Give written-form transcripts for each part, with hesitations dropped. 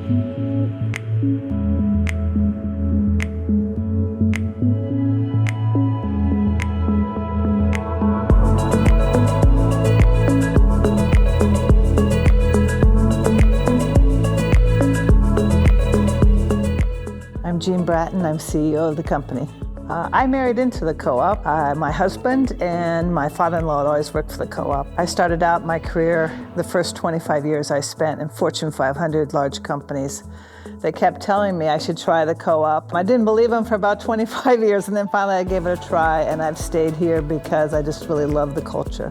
I'm Jean Bratton, I'm CEO of the company. I married into the co-op. My husband and my father-in-law had always worked for the co-op. I started out my career, the first 25 years I spent in Fortune 500 large companies. They kept telling me I should try the co-op. I didn't believe them for about 25 years, and then finally I gave it a try, and I've stayed here because I just really love the culture.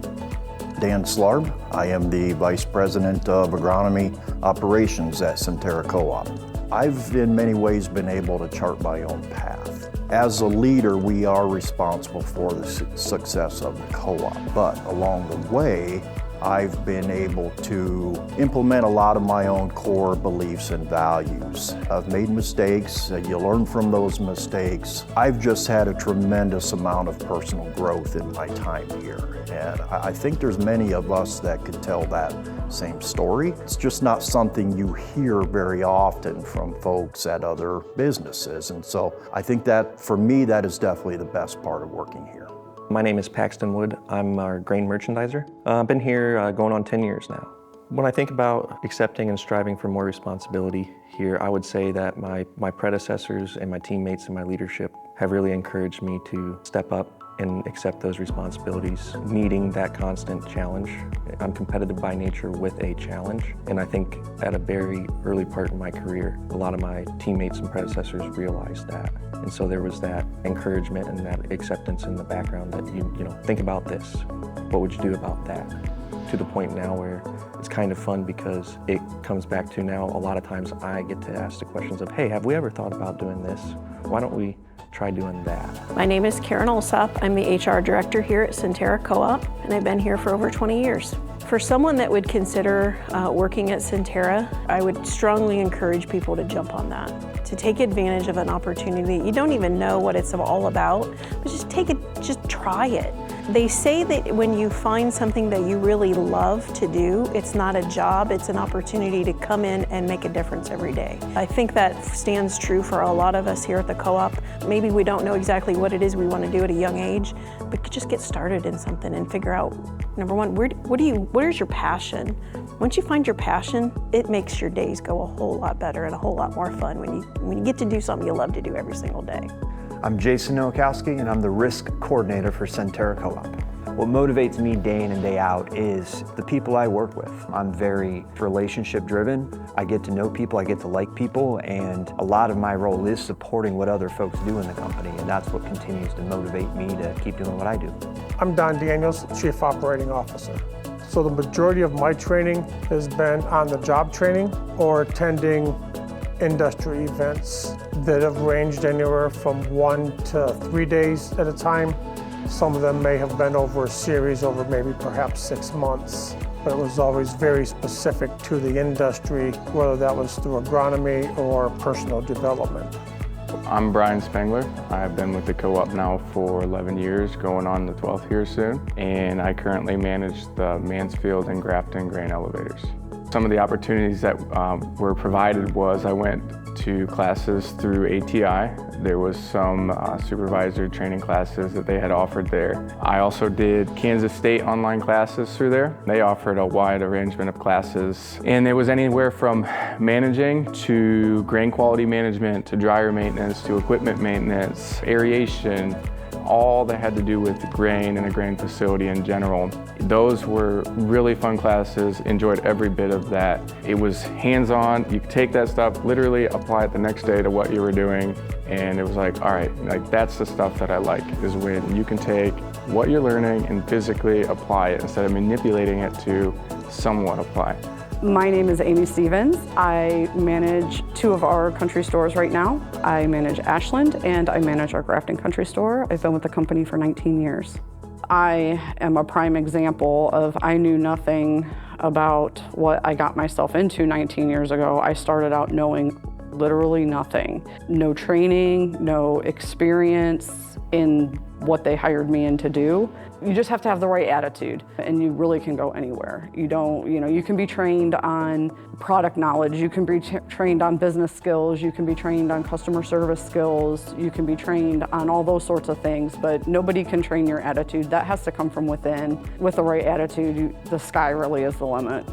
Dan Slarb. I am the Vice President of Agronomy Operations at Centerra Co-op. I've in many ways been able to chart my own path. As a leader, we are responsible for the success of the co-op, but along the way, I've been able to implement a lot of my own core beliefs and values. I've made mistakes, you learn from those mistakes. I've just had a tremendous amount of personal growth in my time here. And I think there's many of us that could tell that same story. It's just not something you hear very often from folks at other businesses. And so I think that, for me, that is definitely the best part of working here. My name is Paxton Wood. I'm our grain merchandiser. I've been here going on 10 years now. When I think about accepting and striving for more responsibility here, I would say that my predecessors and my teammates and my leadership have really encouraged me to step up and accept those responsibilities, meeting that constant challenge. I'm competitive by nature with a challenge, and I think at a very early part in my career, a lot of my teammates and predecessors realized that. And so there was that encouragement and that acceptance in the background that you know, think about this. What would you do about that? To the point now where it's kind of fun because it comes back to now a lot of times I get to ask the questions of, hey, have we ever thought about doing this? Why don't we try doing that? My name is Karen Olsop. I'm the HR director here at Centerra Co-op, and I've been here for over 20 years. For someone that would consider working at Centerra, I would strongly encourage people to jump on that, to take advantage of an opportunity. You don't even know what it's all about, but just try it. They say that when you find something that you really love to do, it's not a job, it's an opportunity to come in and make a difference every day. I think that stands true for a lot of us here at the co-op. Maybe we don't know exactly what it is we want to do at a young age, but just get started in something and figure out, number one, where's your passion? Once you find your passion, it makes your days go a whole lot better and a whole lot more fun when you get to do something you love to do every single day. I'm Jason Nowakowski, and I'm the risk coordinator for Centerra Co-op. What motivates me day in and day out is the people I work with. I'm very relationship driven. I get to know people, I get to like people, and a lot of my role is supporting what other folks do in the company, and that's what continues to motivate me to keep doing what I do. I'm Don Daniels, Chief Operating Officer. So the majority of my training has been on-the-job training or attending industry events that have ranged anywhere from 1 to 3 days at a time. Some of them may have been over a series over maybe perhaps 6 months, but it was always very specific to the industry, whether that was through agronomy or personal development. I'm Brian Spengler. I've been with the co-op now for 11 years, going on the 12th year soon, and I currently manage the Mansfield and Grafton grain elevators. Some of the opportunities that were provided was I went to classes through ATI. There was some supervisor training classes that they had offered there. I also did Kansas State online classes through there. They offered a wide arrangement of classes, and it was anywhere from managing to grain quality management to dryer maintenance to equipment maintenance, aeration, all that had to do with grain and a grain facility in general. Those were really fun classes, enjoyed every bit of that. It was hands-on. You could take that stuff, literally apply it the next day to what you were doing, and it was like, all right, like that's the stuff that I like, is when you can take what you're learning and physically apply it instead of manipulating it to somewhat apply. My name is Amy Stevens. I manage 2 of our country stores right now. I manage Ashland and I manage our Grafton country store. I've been with the company for 19 years. I am a prime example of I knew nothing about what I got myself into 19 years ago. I started out knowing literally nothing. No training, no experience in what they hired me in to do. You just have to have the right attitude, and you really can go anywhere. You can be trained on product knowledge, you can be trained on business skills, you can be trained on customer service skills, you can be trained on all those sorts of things, but nobody can train your attitude. That has to come from within. With the right attitude, the sky really is the limit.